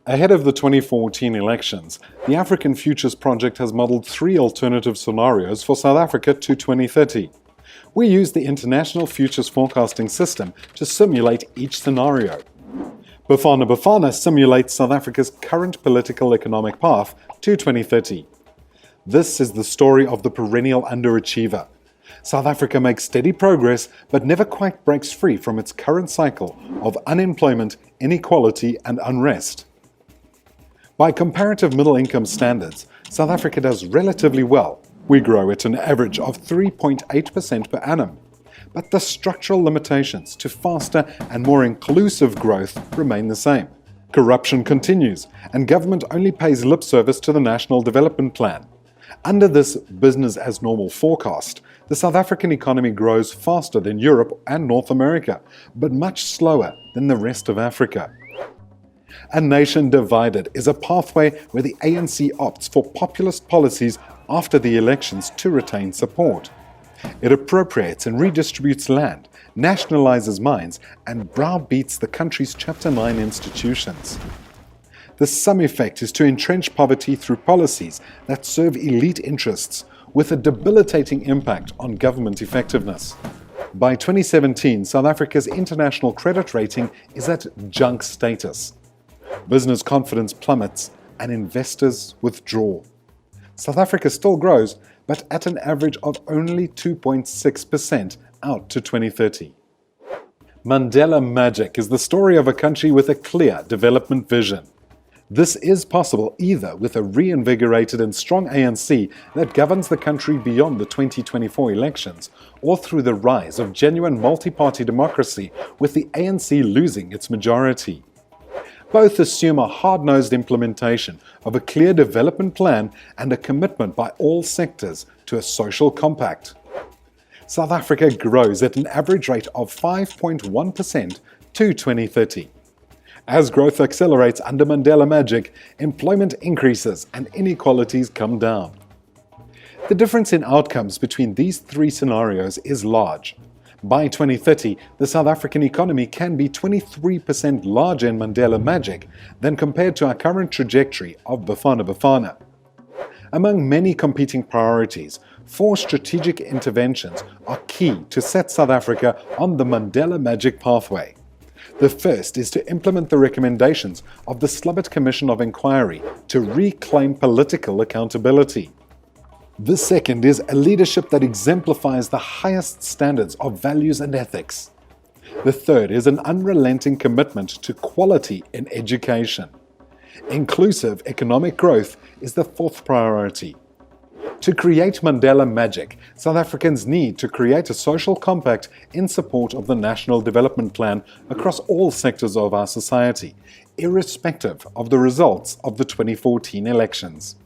Ahead of the 2014 elections, the African Futures Project has modeled 3 alternative scenarios for South Africa to 2030. We use the International Futures Forecasting System to simulate each scenario. Bafana Bafana simulates South Africa's current political economic path to 2030. This is the story of the perennial underachiever. South Africa makes steady progress but never quite breaks free from its current cycle of unemployment, inequality and unrest. By comparative middle-income standards, South Africa does relatively well. We grow at an average of 3.8% per annum. But the structural limitations to faster and more inclusive growth remain the same. Corruption continues, and government only pays lip service to the National Development Plan. Under this business-as-normal forecast, the South African economy grows faster than Europe and North America, but much slower than the rest of Africa. A nation divided is a pathway where the ANC opts for populist policies after the elections to retain support. It appropriates and redistributes land, nationalizes mines, and browbeats the country's Chapter 9 institutions. The sum effect is to entrench poverty through policies that serve elite interests, with a debilitating impact on government effectiveness. By 2017, South Africa's international credit rating is at junk status. Business confidence plummets and investors withdraw. South Africa still grows, but at an average of only 2.6% out to 2030. Mandela magic is the story of a country with a clear development vision. This is possible either with a reinvigorated and strong ANC that governs the country beyond the 2024 elections, or through the rise of genuine multi-party democracy with the ANC losing its majority. Both assume a hard-nosed implementation of a clear development plan and a commitment by all sectors to a social compact. South Africa grows at an average rate of 5.1% to 2030. As growth accelerates under Mandela magic, employment increases and inequalities come down. The difference in outcomes between these 3 scenarios is large. By 2030, the South African economy can be 23% larger in Mandela magic than compared to our current trajectory of Bafana Bafana. Among many competing priorities, 4 strategic interventions are key to set South Africa on the Mandela magic pathway. The first is to implement the recommendations of the Slubbert Commission of Inquiry to reclaim political accountability. The second is a leadership that exemplifies the highest standards of values and ethics. The third is an unrelenting commitment to quality in education. Inclusive economic growth is the 4th priority. To create Mandela magic, South Africans need to create a social compact in support of the National Development Plan across all sectors of our society, irrespective of the results of the 2014 elections.